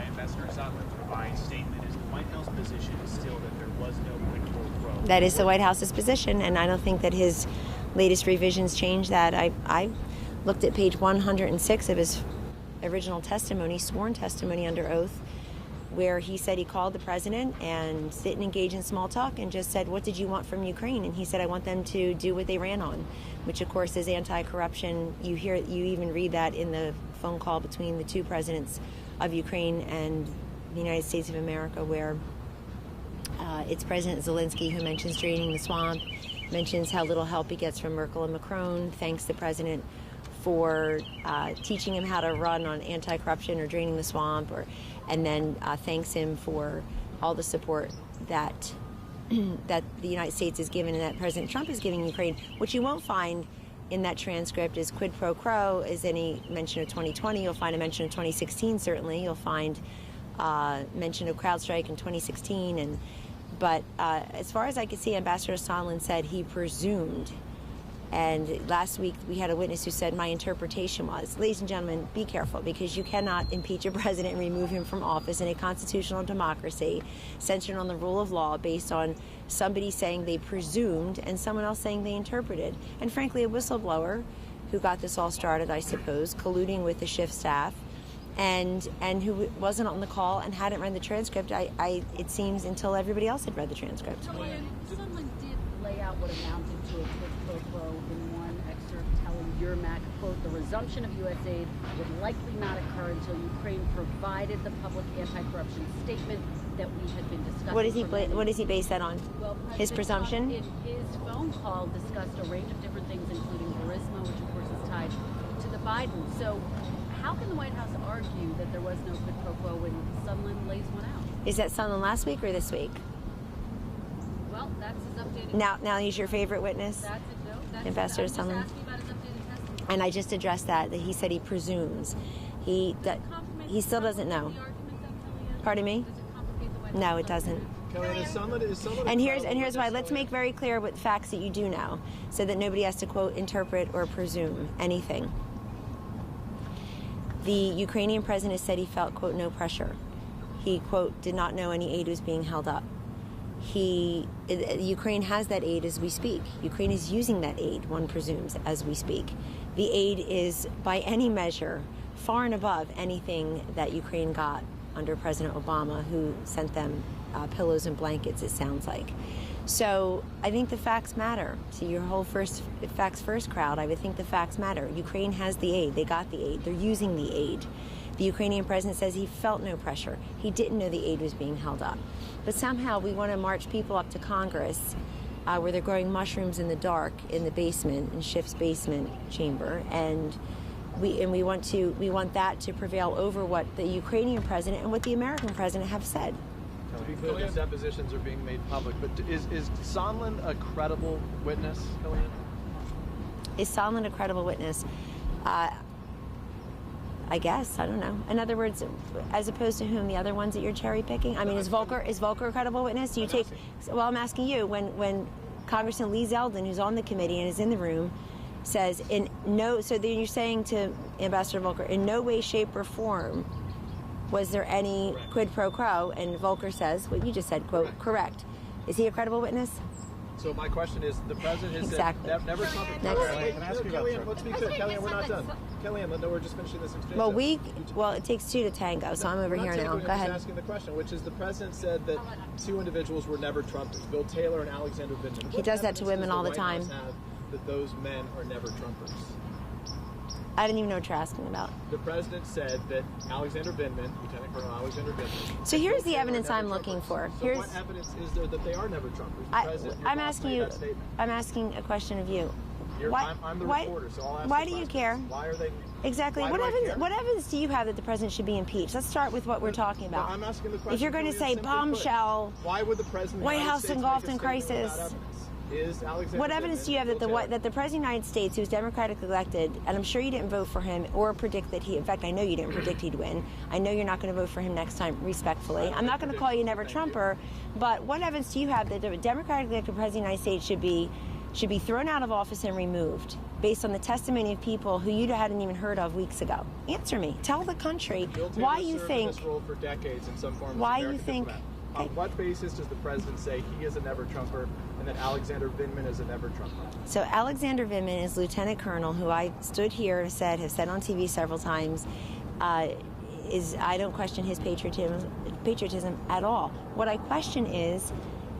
Ambassador Sondland's revised statement, is the White House position still that there was no quid pro quo? That is the White House's position, and I don't think that his latest revisions change that. I looked at page 106 of his original testimony, sworn testimony under oath, where he said he called the president and didn't engage in small talk and just said, what did you want from Ukraine? And he said, I want them to do what they ran on, which of course is anti-corruption. You even read that in the phone call between the two presidents of Ukraine and the United States of America, where it's President Zelensky who mentions draining the swamp, mentions how little help he gets from Merkel and Macron, thanks the president for teaching him how to run on anti-corruption or draining the swamp, and then thanks him for all the support that that the United States is given and that President Trump is giving Ukraine. What you won't find in that transcript is quid pro quo, is any mention of 2020. You'll find a mention of 2016, certainly. You'll find mention of CrowdStrike in 2016. But as far as I could see, Ambassador Sondland said he presumed. And last week we had a witness who said my interpretation was, ladies and gentlemen, be careful, because you cannot impeach a president and remove him from office in a constitutional democracy centered on the rule of law based on somebody saying they presumed and someone else saying they interpreted. And frankly, a whistleblower who got this all started, I suppose, colluding with the Schiff staff and who wasn't on the call and hadn't read the transcript, it seems, until everybody else had read the transcript. Someone did lay out what amounted to a quid pro quo in one excerpt, telling Yermak, quote, the resumption of U.S. aid would likely not occur until Ukraine provided the public anti-corruption statement that we had been discussing. What does he base that on? Well, his presumption? In his phone call discussed a range of different things, including Burisma, which of course is tied to the Biden. So how can the White House argue that there was no quid pro quo when Sondland lays one out? Is that Sondland last week or this week? Well, that's his updated. Now he's your favorite witness? That's it, no. That's Ambassador I'm just Sondland. asking about his updated testimony. And I just addressed that he said he presumes. He still doesn't know. Pardon me? No, it doesn't. And here's why. Let's make very clear what facts that you do know, so that nobody has to, quote, interpret or presume anything. The Ukrainian president said he felt, quote, no pressure. He, quote, did not know any aid was being held up. Ukraine has that aid as we speak. Ukraine is using that aid, one presumes, as we speak. The aid is, by any measure, far and above anything that Ukraine got under President Obama, who sent them pillows and blankets, it sounds like. So I think the facts matter. To your whole facts first crowd, I would think the facts matter. Ukraine has the aid. They got the aid. They're using the aid. The Ukrainian president says he felt no pressure. He didn't know the aid was being held up. But somehow we want to march people up to Congress where they're growing mushrooms in the dark in the basement, in Schiff's basement chamber, and we want that to prevail over what the Ukrainian president and what the American president have said. To be clear, these depositions are being made public, but is Sondland a credible witness, Kellyanne? Is Sondland a credible witness? I guess. I don't know. In other words, as opposed to whom, the other ones that you're cherry picking? I mean, is Volker a credible witness? Do you take? Well, I'm asking you. When Congressman Lee Zeldin, who's on the committee and is in the room, says so then you're saying to Ambassador Volker, in no way, shape, or form was there any quid pro quo, and Volker says what you just said, quote, correct. Is he a credible witness? So my question is, the president has exactly. said never Trump. Kellyanne, let's be clear. Kellyanne, we're not done. Kellyanne, no, we're just finishing this exchange. Well, it takes two to tango, so I'm over here now. Go ahead. I'm just asking the question, which is the president said that two individuals were never Trumpers, Bill Taylor and Alexander Vindman. He does that to women all the time. That those men are never Trumpers. I don't even know what you're asking about. The president said that Alexander Vindman, Lieutenant Colonel Alexander Vindman. So here's the evidence I'm looking for. So what evidence is there that they are never Trumpers? I'm asking a question of you. I'm the reporter, so I'll ask why do you care? Why are they? Exactly. What evidence do you have that the president should be impeached? Let's start with what we're talking about. I'm asking the question. If you're going to say bombshell, why would the president? White House engulfed in crisis. What evidence do you have that the President of the United States, who's democratically elected, and I'm sure you didn't vote for him or predict that in fact, I know you didn't predict he'd win. I know you're not going to vote for him next time, respectfully. I'm not going to call you never Trumper, but what evidence do you have that the democratically elected President of the United States should be thrown out of office and removed based on the testimony of people who you hadn't even heard of weeks ago? Answer me. Tell the country why you think. This role for decades in some form. Why you think? On what basis does the president say he is a never-Trumper and that Alexander Vindman is a never-Trumper? So Alexander Vindman is Lieutenant Colonel, who I stood here and have said on TV several times, I don't question his patriotism at all. What I question is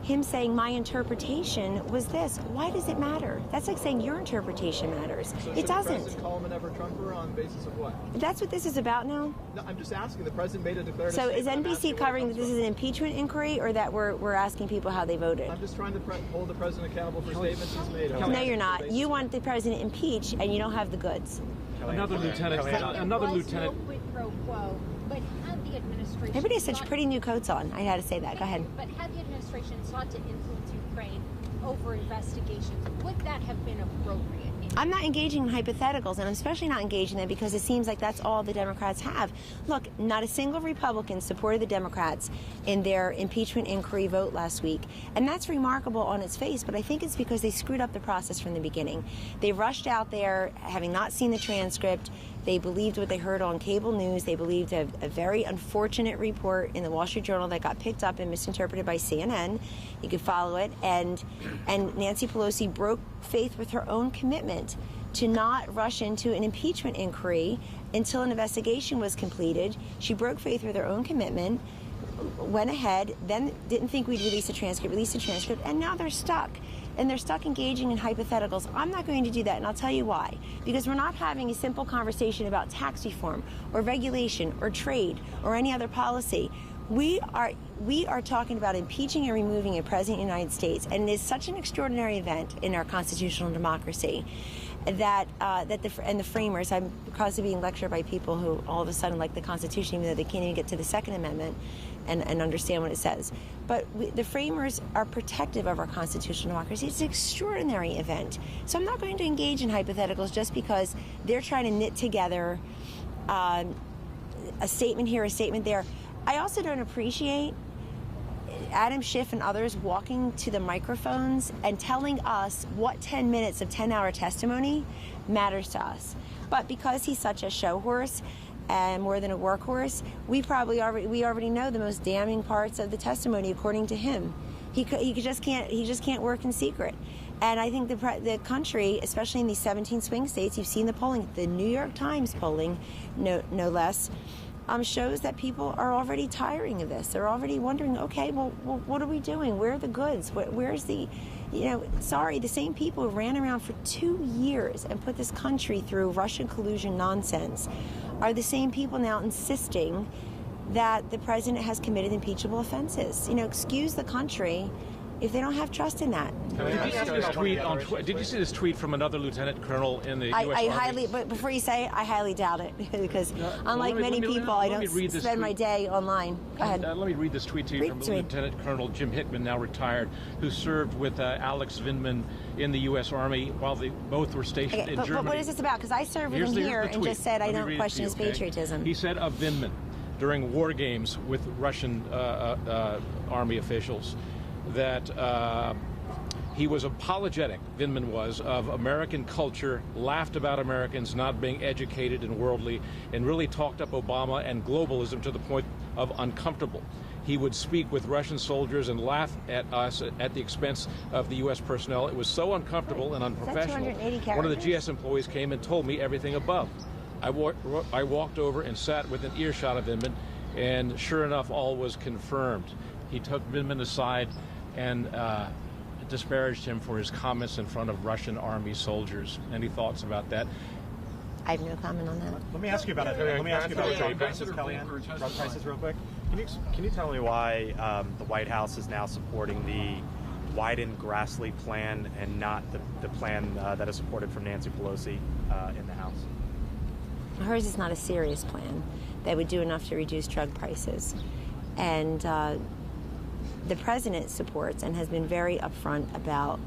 him saying my interpretation was this. Why does it matter? That's like saying your interpretation matters. So it doesn't. The president call him a never-Trumper on the basis of what? That's what this is about now? No, I'm just asking. The president made a declarative So is statement. NBC covering that this is an impeachment inquiry, or that we're asking people how they voted? I'm just trying to hold the president accountable for statements he's made. No, you're not. You want the president impeached, and you don't have the goods. Another lieutenant. Another lieutenant. No quid pro quo, but had the administration. Everybody has such pretty new coats on. I had to say that. Go ahead. But had the administration sought to influence Ukraine over investigations, would that have been appropriate? I'm not engaging in hypotheticals, and I'm especially not engaging in them because it seems like that's all the Democrats have. Look, not a single Republican supported the Democrats in their impeachment inquiry vote last week, and that's remarkable on its face, but I think it's because they screwed up the process from the beginning. They rushed out there, having not seen the transcript. They believed what they heard on cable news. They believed a very unfortunate report in the Wall Street Journal that got picked up and misinterpreted by CNN. You could follow it. And Nancy Pelosi broke faith with her own commitment to not rush into an impeachment inquiry until an investigation was completed. She broke faith with her own commitment, went ahead, then didn't think we'd release the transcript, and now they're stuck. And they're stuck engaging in hypotheticals. I'm not going to do that, and I'll tell you why. Because we're not having a simple conversation about tax reform or regulation or trade or any other policy. We are talking about impeaching and removing a president of the United States, and it is such an extraordinary event in our constitutional democracy that the framers, I'm constantly being lectured by people who all of a sudden like the Constitution, even though they can't even get to the Second Amendment and understand what it says. But the framers are protective of our constitutional democracy. It's an extraordinary event. So I'm not going to engage in hypotheticals just because they're trying to knit together a statement here, a statement there. I also don't appreciate Adam Schiff and others walking to the microphones and telling us what 10 minutes of 10-hour testimony matters to us. But because he's such a show horse and more than a workhorse, we already know the most damning parts of the testimony, according to him. He just can't work in secret. And I think the country, especially in these 17 swing states, you've seen the polling, the New York Times polling, no less, shows that people are already tiring of this. They're already wondering, okay, well, what are we doing? Where are the goods? Where's the, the same people who ran around for 2 years and put this country through Russian collusion nonsense are the same people now insisting that the president has committed impeachable offenses. Excuse the country if they don't have trust in that. Did you see this tweet from another lieutenant colonel in the U.S. Army? But before you say it, I highly doubt it because unlike many people, I don't spend my day online. Go ahead. Let me read this tweet to you from Lieutenant Colonel Jim Hickman, now retired, who served with Alex Vindman in the U.S. Army while they both were stationed in Germany. But what is this about? Because I served with him here and just said I don't question his patriotism. He said of Vindman during war games with Russian Army officials that he was apologetic, Vindman was, of American culture, laughed about Americans not being educated and worldly, and really talked up Obama and globalism to the point of uncomfortable. He would speak with Russian soldiers and laugh at us at the expense of the U.S. personnel. It was so uncomfortable and unprofessional. One of the GS employees came and told me everything above. I walked over and sat with an earshot of Vindman, and sure enough, all was confirmed. He took Vindman aside and disparaged him for his comments in front of Russian army soldiers. Any thoughts about that? I have no comment on that. Let me ask you about it. Let me ask you about drug prices, Kellyanne. Drug prices, real quick. Can you tell me why the White House is now supporting the Wyden-Grassley plan and not the plan that is supported from Nancy Pelosi in the House? Hers is not a serious plan that would do enough to reduce drug prices. And the president supports and has been very upfront about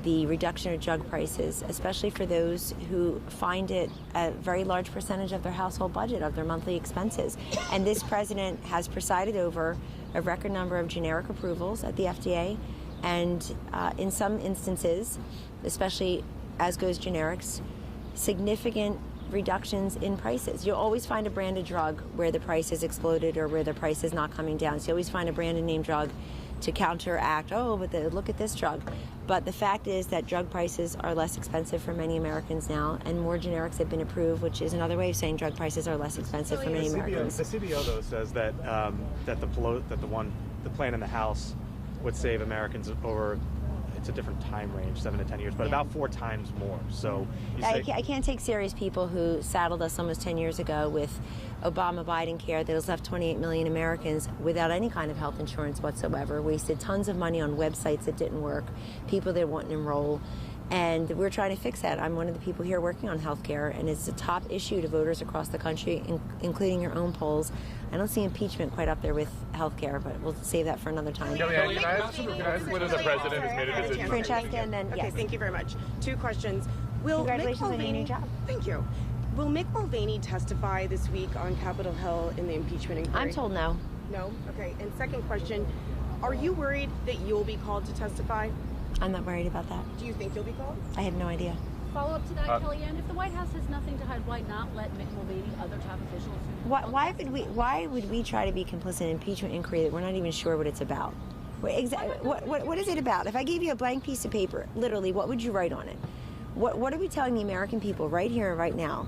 the reduction of drug prices, especially for those who find it a very large percentage of their household budget, of their monthly expenses. And this president has presided over a record number of generic approvals at the FDA And in some instances, especially as goes generics, significant reductions in prices. You'll always find a branded drug where the price has exploded or where the price is not coming down. So you always find a branded name drug to counteract, oh, but look at this drug. But the fact is that drug prices are less expensive for many Americans now, and more generics have been approved, which is another way of saying drug prices are less expensive for many Americans. The CBO, though, says that the plan in the House would save Americans over, it's a different time range, 7 to 10 years, but about 4 times more. So I can't take serious people who saddled us almost 10 years ago with Obama-Biden care that has left 28 million Americans without any kind of health insurance whatsoever, wasted tons of money on websites that didn't work, people that wouldn't enroll, and we're trying to fix that. I'm one of the people here working on health care, and it's a top issue to voters across the country, including your own polls. I don't see impeachment quite up there with health care, but we'll save that for another time. Kellyanne, can I ask whether the president has made a decision? Francesca, and then, okay, yes. thank you very much. 2 questions. Congratulations on your new job. Thank you. Will Mick Mulvaney testify this week on Capitol Hill in the impeachment inquiry? I'm told no. No? Okay. And second question, are you worried that you'll be called to testify? I'm not worried about that. Do you think you'll be called? I have no idea. Follow up to that, Kellyanne, if the White House has nothing to hide, why not let Mick Mulvaney, other top officials? Why would we try to be complicit in an impeachment inquiry that we're not even sure what it's about? What is it about? If I gave you a blank piece of paper, literally, what would you write on it? What are we telling the American people right here and right now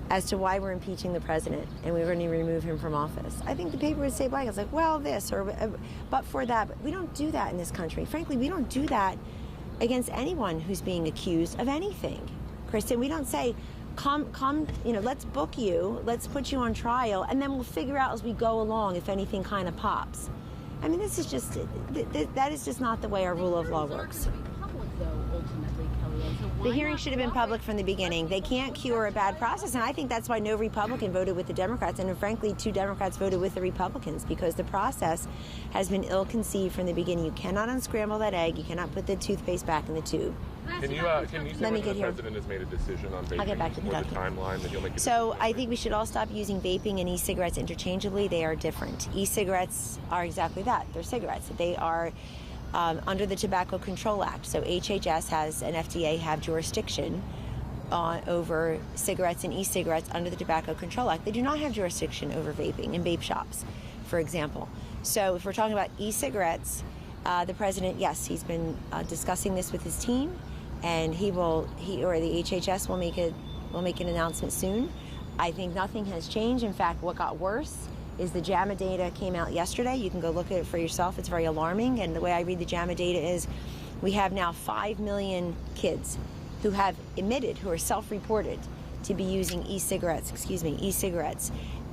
as to why we're impeaching the president and we're going to remove him from office? I think the paper would say blank. It's like, well, this or but for that. But we don't do that in this country. Frankly, we don't do that against anyone who's being accused of anything. Kristen, we don't say, come, let's book you, let's put you on trial, and then we'll figure out as we go along if anything kind of pops. I mean, this is just, that is just not the way our rule of law works. The hearing should have been public from the beginning. They can't cure a bad process, and I think that's why no Republican voted with the Democrats, and frankly, 2 Democrats voted with the Republicans, because the process has been ill-conceived from the beginning. You cannot unscramble that egg. You cannot put the toothpaste back in the tube. Can you say when the president has made a decision on vaping? I'll get back to the timeline that you'll make a So I think we should all stop using vaping and e-cigarettes interchangeably. They are different. E-cigarettes are exactly that. They're cigarettes. They are under the Tobacco Control Act. So HHS and FDA have jurisdiction over cigarettes and e-cigarettes under the Tobacco Control Act. They do not have jurisdiction over vaping in vape shops, for example. So if we're talking about e-cigarettes, the president, yes, he's been discussing this with his team, and he or the HHS will make an announcement soon. I think nothing has changed. In fact, what got worse is the JAMA data came out yesterday. You can go look at it for yourself. It's very alarming. And the way I read the JAMA data is we have now 5 million kids who have admitted, who are self-reported to be using e-cigarettes.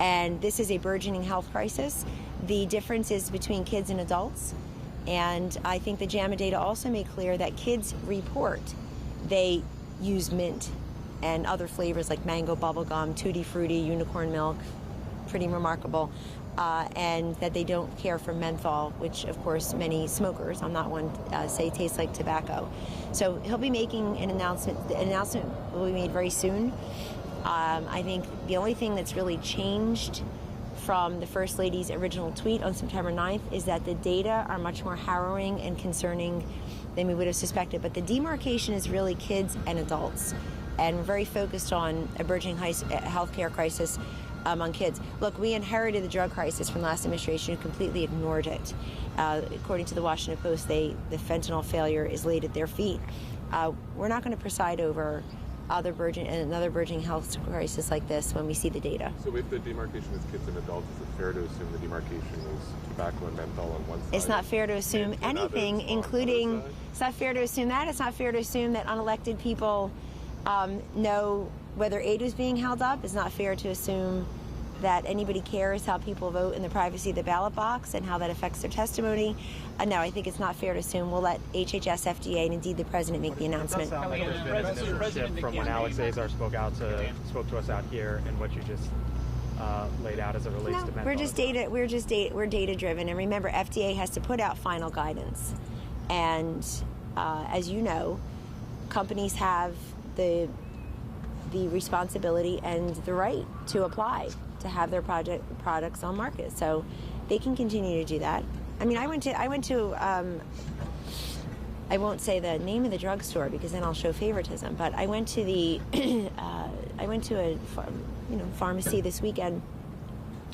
And this is a burgeoning health crisis. The difference is between kids and adults. And I think the JAMA data also made clear that kids report they use mint and other flavors like mango bubblegum, tutti frutti, unicorn milk, pretty remarkable, and that they don't care for menthol, which of course many smokers, I'm not one, say tastes like tobacco. So he'll be making an announcement. The announcement will be made very soon. I think the only thing that's really changed from the First Lady's original tweet on September 9th is that the data are much more harrowing and concerning than we would have suspected. But the demarcation is really kids and adults. And we're very focused on a burgeoning healthcare crisis among kids. Look, we inherited the drug crisis from the last administration who completely ignored it. According to the Washington Post, the fentanyl failure is laid at their feet. We're not going to preside over another burgeoning health crisis like this when we see the data. So if the demarcation is kids and adults, is it fair to assume the demarcation is tobacco and menthol on one side? It's not fair to assume anything, including, it's not fair to assume that. It's not fair to assume that unelected people know whether aid is being held up. It's not fair to assume that anybody cares how people vote in the privacy of the ballot box and how that affects their testimony. No, I think it's not fair to assume. We'll let HHS, FDA, and indeed the president make the announcement. It does sound like there's been an shift from when Alex Azar spoke to us out here and what you just laid out as it relates to menthol. We're data driven, and remember, FDA has to put out final guidance. And as you know, companies have the responsibility and the right to apply to have their products on market, so they can continue to do that. I mean, I went to I won't say the name of the drugstore because then I'll show favoritism. But I went to the I went to a pharmacy this weekend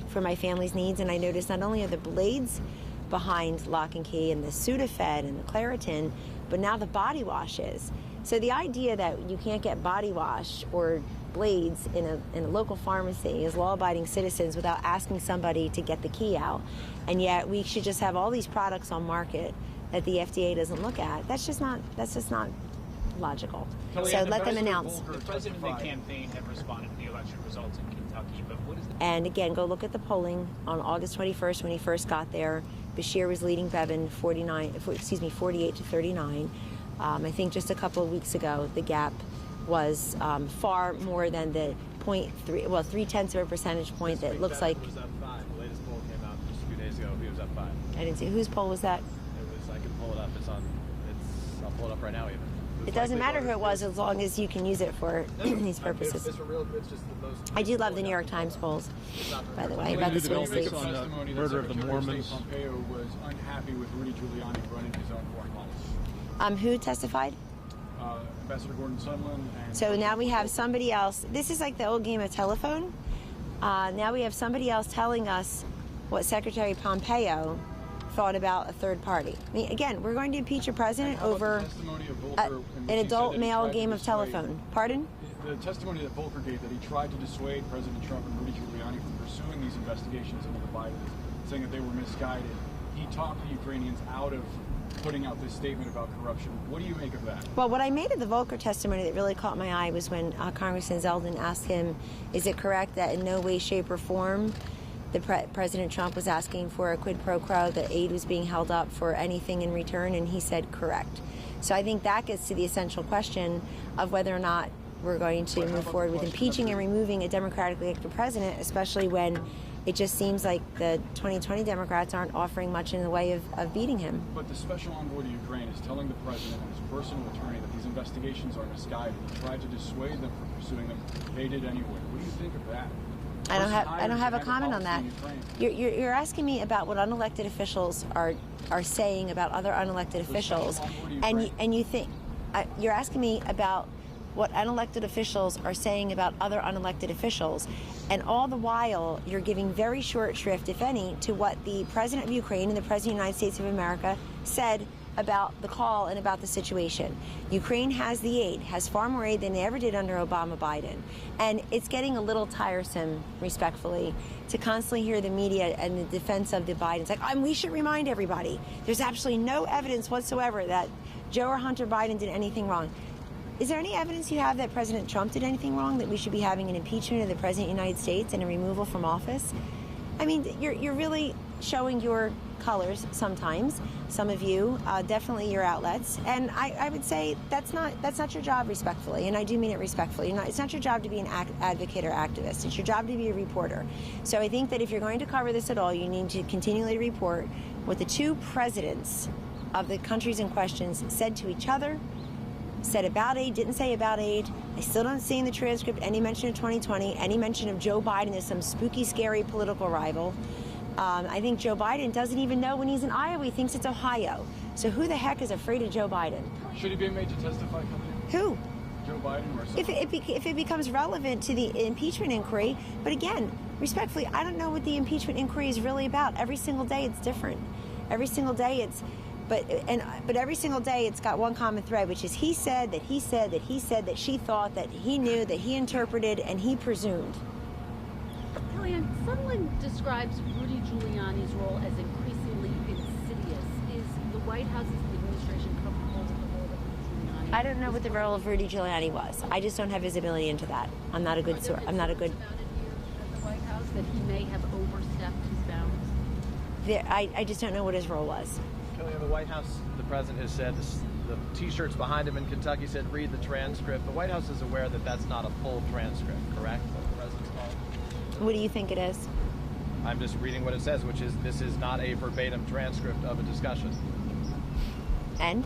for my family's needs, and I noticed not only are the blades behind Lock and Key and the Sudafed and the Claritin, but now the body wash is. So the idea that you can't get body wash or blades in a local pharmacy as law-abiding citizens without asking somebody to get the key out, and yet we should just have all these products on market that the FDA doesn't look at. That's just not logical. Kellyanne, so let them announce. The president and the campaign have responded to the election results in Kentucky, but what is the... And again, go look at the polling on August 21st when he first got there. Bashir was leading Bevin 48 to 39. I think just a couple of weeks ago, the gap was far more than the 0.3 of a percentage point that looks like. It was up 5. The latest poll came out just a few days ago. He was up 5. I didn't see whose poll was that. It was. I can pull it up. I'll pull it up right now even. It doesn't matter who it was as long as you can use it for these purposes. It's for real. It's just the most. I do love the New York Times polls, by the way, about the swing states. On the murder of the Mormons. Pompeo was unhappy with Rudy Giuliani running his own foreign policy. Who testified? Ambassador Gordon Sondland. And So now we have somebody else. This is like the old game of telephone. Now we have somebody else telling us what Secretary Pompeo thought about a third party. I mean, again, we're going to impeach a president over an adult male game of telephone. Pardon? The testimony that Volker gave that he tried to dissuade President Trump and Rudy Giuliani from pursuing these investigations into the Bidens, saying that they were misguided. He talked the Ukrainians out of putting out this statement about corruption. What do you make of that? Well, what I made of the Volker testimony that really caught my eye was when Congressman Zeldin asked him, is it correct that in no way, shape, or form President Trump was asking for a quid pro quo, that aid was being held up for anything in return, and he said correct. So I think that gets to the essential question of whether or not we're going to move forward with impeaching and removing a democratically elected president, especially when it just seems like the 2020 Democrats aren't offering much in the way of beating him. But the special envoy to Ukraine is telling the president and his personal attorney that these investigations are misguided. He tried to dissuade them from pursuing them. They did anyway. What do you think of that? I don't have a comment on that. You're asking me about what unelected officials are saying about other unelected officials, and you think you're asking me about what unelected officials are saying about other unelected officials, and all the while you're giving very short shrift, if any, to what the President of Ukraine and the President of the United States of America said about the call and about the situation. Ukraine has the aid, has far more aid than they ever did under Obama-Biden. And it's getting a little tiresome, respectfully, to constantly hear the media and the defense of the Bidens. Like, we should remind everybody, there's absolutely no evidence whatsoever that Joe or Hunter Biden did anything wrong. Is there any evidence you have that President Trump did anything wrong, that we should be having an impeachment of the President of the United States and a removal from office? I mean, you're really showing your colors sometimes, some of you, definitely your outlets, and I would say that's not your job, respectfully, and I do mean it respectfully. It's not your job to be an advocate or activist. It's your job to be a reporter. So I think that if you're going to cover this at all, you need to continually report what the two presidents of the countries in question said to each other, said about aid, didn't say about aid. I still don't see in the transcript any mention of 2020, any mention of Joe Biden as some spooky, scary political rival. I think Joe Biden doesn't even know when he's in Iowa. He thinks it's Ohio. So who the heck is afraid of Joe Biden? Should he be made to testify? Who? Joe Biden or someone? If it becomes relevant to the impeachment inquiry. But again, respectfully, I don't know what the impeachment inquiry is really about. Every single day it's different. Every single day it's... But every single day it's got one common thread, which is he said, that he said, that he said, that she thought, that he knew, that he interpreted, and he presumed. Kellyanne, Sondland describes Rudy Giuliani's role as increasingly insidious. Is the White House's administration comfortable with the role of Rudy Giuliani? I don't know what the role of Rudy Giuliani was. I just don't have visibility into that. I'm not a good source. I'm not a good... About it here at the White House that he may have overstepped his bounds? I just don't know what his role was. Kellyanne, the White House, the president has said, the T-shirts behind him in Kentucky said, read the transcript. The White House is aware that that's not a full transcript, correct? What the president's called? What do you think it is? I'm just reading what it says, which is this is not a verbatim transcript of a discussion. And?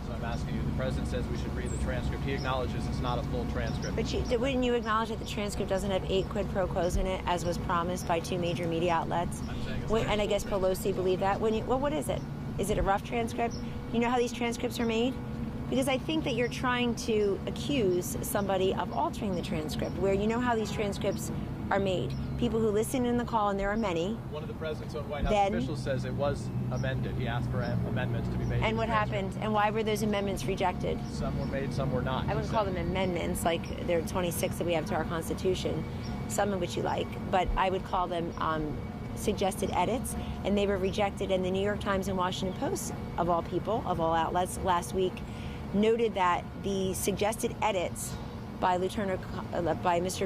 So I'm asking you, the president says we should read the transcript. He acknowledges it's not a full transcript. But wouldn't you acknowledge that the transcript doesn't have 8 quid pro quos in it, as was promised by 2 major media outlets? And I guess Pelosi believed that. What is it? Is it a rough transcript? You know how these transcripts are made? Because I think that you're trying to accuse somebody of altering the transcript, where you know how these transcripts are made. People who listen in the call, and there are many. One of the president's own White House officials says it was amended. He asked for amendments to be made. And what happened? And why were those amendments rejected? Some were made, some were not. I wouldn't call them amendments, like there are 26 that we have to our Constitution, some of which you like, but I would call them suggested edits, and they were rejected. And the New York Times and Washington Post, of all people, of all outlets, last week noted that the suggested edits by Mr.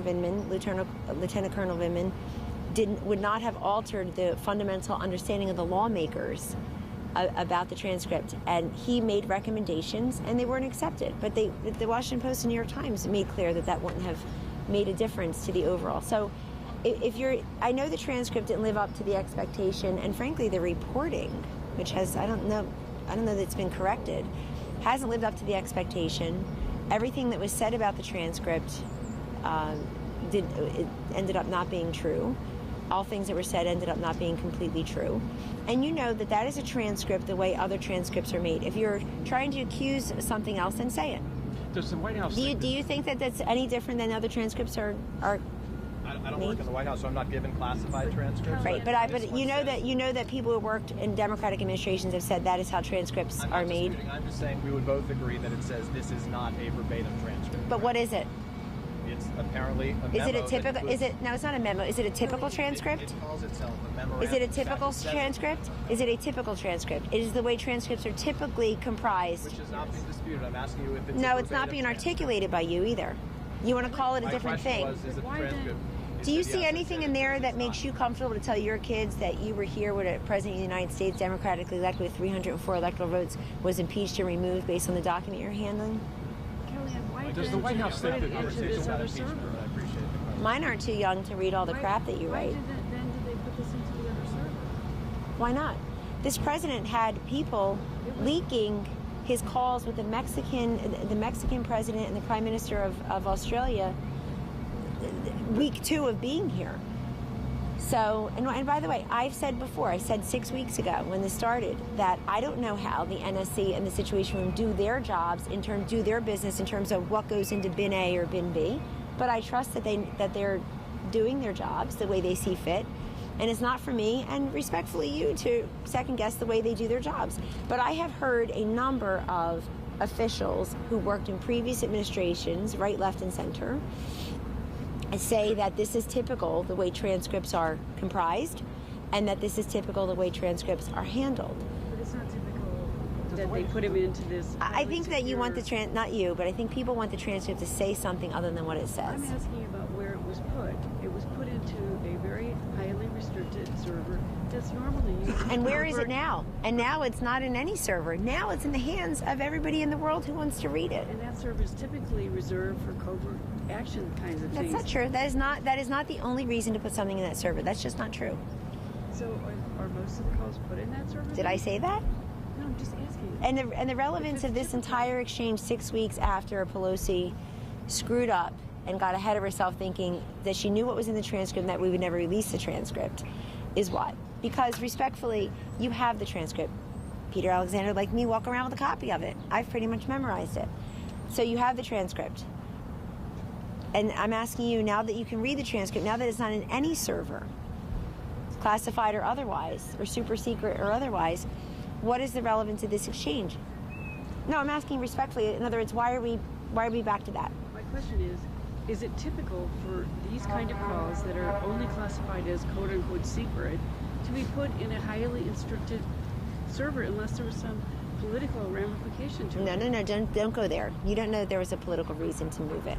Vindman, Lieutenant Colonel Vindman, would not have altered the fundamental understanding of the lawmakers about the transcript. And he made recommendations, and they weren't accepted. But the Washington Post and New York Times made clear that that wouldn't have made a difference to the overall. So I know the transcript didn't live up to the expectation, and frankly, the reporting, which has, I don't know that it's been corrected, hasn't lived up to the expectation. Everything that was said about the transcript it ended up not being true. All things that were said ended up not being completely true. And you know that is a transcript the way other transcripts are made. If you're trying to accuse something else, then say it. Does the White House do you think that that's any different than other transcripts are I don't work in the White House, so I'm not given classified transcripts. Right, but you know that people who worked in Democratic administrations have said that is how transcripts are made. I'm just saying we would both agree that it says this is not a verbatim transcript. But what is it? It's apparently a memo. Is it a typical? No, it's not a memo. Is it a typical transcript? It calls itself a memorandum. Is it a typical transcript? Is it a typical transcript? It is the way transcripts are typically comprised. Which is not being disputed. I'm asking you if it's No, it's not being articulated by you either. You want to call it a different thing. My question was, is it a transcript? Do you see anything in there that makes you comfortable to tell your kids that you were here when a president of the United States, democratically elected with 304 electoral votes, was impeached and removed based on the document you're handling? Kellyanne, why does the White House think that this other server? Mine aren't too young to read all the crap that you write. Then did they put this into the other server? Why not? This president had people leaking his calls with the Mexican president and the Prime Minister of Australia week 2 of being here. So, and by the way, I've said before, I said 6 weeks ago when this started, that I don't know how the NSC and the Situation Room do their jobs, do their business in terms of what goes into bin A or bin B, but I trust that they're doing their jobs the way they see fit. And it's not for me, and respectfully you, to second guess the way they do their jobs. But I have heard a number of officials who worked in previous administrations, right, left, and center, say that this is typical the way transcripts are comprised, and that this is typical the way transcripts are handled. But it's not typical that they put him into this. I think that you want not you, but I think people want the transcript to say something other than what it says. I'm asking about where it was put. It was put into a very highly restricted server that's normally used. And where is it now? And now it's not in any server. Now it's in the hands of everybody in the world who wants to read it. And that server is typically reserved for covert action kinds of things. That's not true. That is not the only reason to put something in that server. That's just not true. So are most of the calls put in that server? Did I say that? No, I'm just asking. And the relevance of this entire exchange 6 weeks after Pelosi screwed up and got ahead of herself thinking that she knew what was in the transcript and that we would never release the transcript is what? Because respectfully, you have the transcript. Peter Alexander, like me, walk around with a copy of it. I've pretty much memorized it. So you have the transcript. And I'm asking you, now that you can read the transcript, now that it's not in any server, classified or otherwise, or super secret or otherwise, what is the relevance of this exchange? No, I'm asking respectfully. In other words, why are we back to that? My question is it typical for these kind of calls that are only classified as quote-unquote secret to be put in a highly restricted server unless there was some political ramification to it? No, don't go there. You don't know there was a political reason to move it.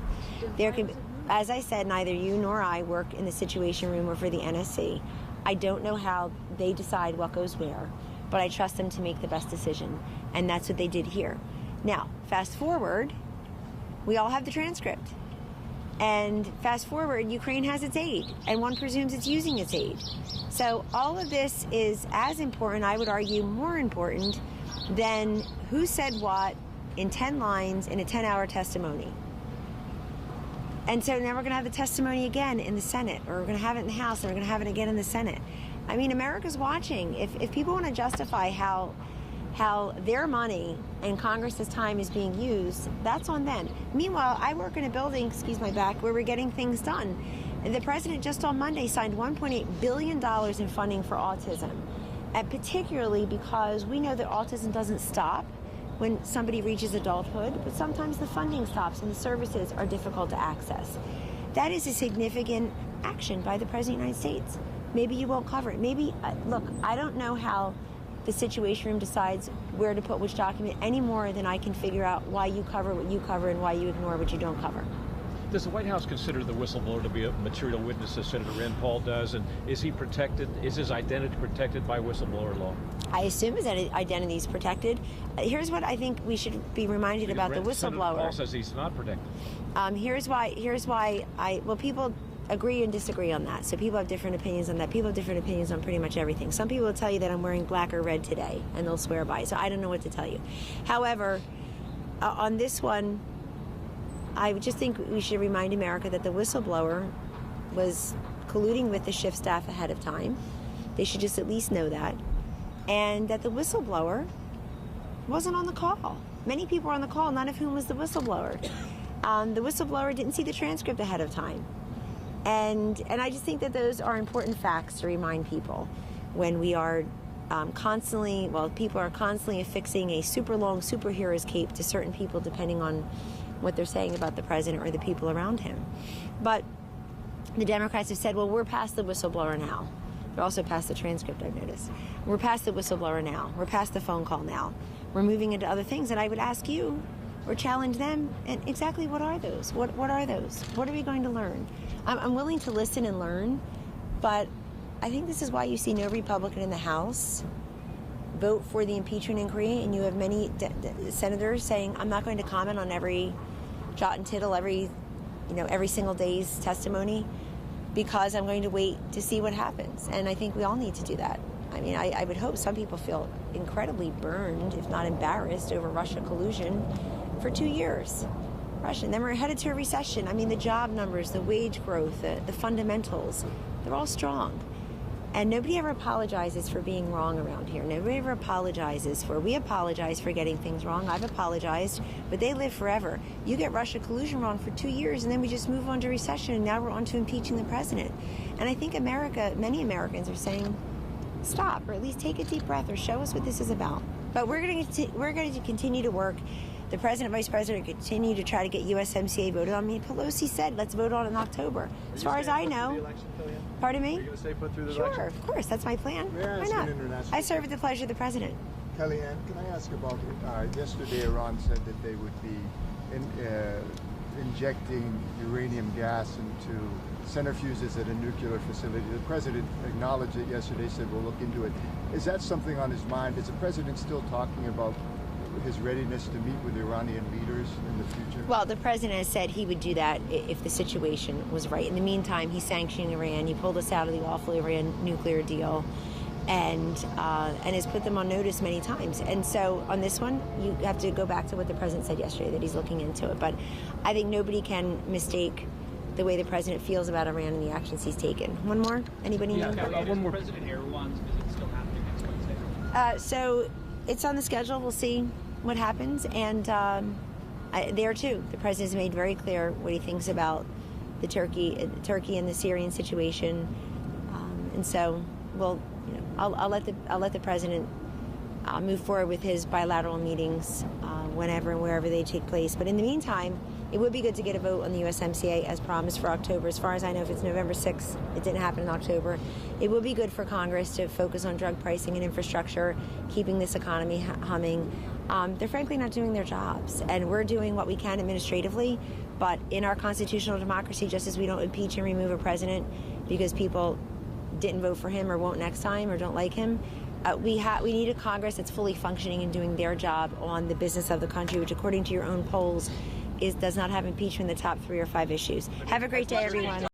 There could be, as I said, neither you nor I work in the Situation Room or for the NSC. I don't know how they decide what goes where, but I trust them to make the best decision, and that's what they did here. Now, fast forward, we all have the transcript. And fast forward, Ukraine has its aid, and one presumes it's using its aid. So all of this is as important, I would argue more important, than who said what in 10 lines in a 10-hour testimony. And so now we're going to have the testimony again in the Senate, or we're going to have it in the House, and we're going to have it again in the Senate. I mean, America's watching. If people want to justify how how their money and Congress's time is being used, that's on them. Meanwhile, I work in a building, excuse my back, where we're getting things done. And the president just on Monday signed $1.8 billion in funding for autism. And particularly because we know that autism doesn't stop when somebody reaches adulthood, but sometimes the funding stops and the services are difficult to access. That is a significant action by the President of the United States. Maybe you won't cover it. Maybe, look, I don't know how the Situation Room decides where to put which document any more than I can figure out why you cover what you cover and why you ignore what you don't cover. Does the White House consider the whistleblower to be a material witness, as Senator Rand Paul does? And is he protected? Is his identity protected by whistleblower law? I assume his identity is protected. Here's what I think we should be reminded about the whistleblower. Senator Paul says he's not protected. Here's why people agree and disagree on that. So people have different opinions on that. People have different opinions on pretty much everything. Some people will tell you that I'm wearing black or red today, and they'll swear by it. So I don't know what to tell you. However, on this one, I just think we should remind America that the whistleblower was colluding with the Schiff staff ahead of time. They should just at least know that. And that the whistleblower wasn't on the call. Many people were on the call, none of whom was the whistleblower. The whistleblower didn't see the transcript ahead of time. And I just think that those are important facts to remind people when we are people are constantly affixing a super long superhero's cape to certain people depending on what they're saying about the president or the people around him. But the Democrats have said, well, we're past the whistleblower now. They're also past the transcript, I've noticed. We're past the whistleblower now. We're past the phone call now. We're moving into other things. And I would ask you or challenge them, and exactly what are those? What are those? What are we going to learn? I'm willing to listen and learn, but I think this is why you see no Republican in the House vote for the impeachment inquiry, and you have many senators saying, I'm not going to comment on every jot and tittle, every single day's testimony, because I'm going to wait to see what happens. And I think we all need to do that. I mean, I would hope some people feel incredibly burned, if not embarrassed, over Russia collusion for 2 years. Russia. And then we're headed to a recession. I mean, the job numbers, the wage growth, the fundamentals, they're all strong. And nobody ever apologizes for being wrong around here. Nobody ever apologizes we apologize for getting things wrong. I've apologized, but they live forever. You get Russia collusion wrong for 2 years, and then we just move on to recession, and now we're on to impeaching the president. And I think many Americans are saying, stop, or at least take a deep breath, or show us what this is about. But we're going to continue to work. The president and vice president continue to try to get USMCA voted on. I mean, Pelosi said, let's vote on it in October. As far as I know. Pardon me? Are you going to stay put through the election? election? Sure, of course. That's my plan. Why not? I serve at the pleasure of the president. Kellyanne, can I ask about yesterday Iran said that they would be injecting uranium gas into centrifuges at a nuclear facility. The president acknowledged it yesterday, said we'll look into it. Is that something on his mind? Is the president still talking about his readiness to meet with Iranian leaders in the future? Well, the president has said he would do that if the situation was right. In the meantime, he's sanctioning Iran. He pulled us out of the awful Iran nuclear deal and has put them on notice many times. And so on this one, you have to go back to what the president said yesterday, that he's looking into it. But I think nobody can mistake the way the president feels about Iran and the actions he's taken. One more? Anybody know? One more. President Erdogan's visit still happening next Wednesday? So it's on the schedule. We'll see what happens. And there too, the president has made very clear what he thinks about the Turkey and the Syrian situation. And so I'll let the president move forward with his bilateral meetings whenever and wherever they take place. But in the meantime, it would be good to get a vote on the USMCA as promised for October. As far as I know, if it's November 6th, it didn't happen in October. It would be good for Congress to focus on drug pricing and infrastructure, keeping this economy humming. They're frankly not doing their jobs, and we're doing what we can administratively, but in our constitutional democracy, just as we don't impeach and remove a president because people didn't vote for him or won't next time or don't like him, we need a Congress that's fully functioning and doing their job on the business of the country, which according to your own polls does not have impeachment in the top 3 or 5 issues. Have a great day, everyone.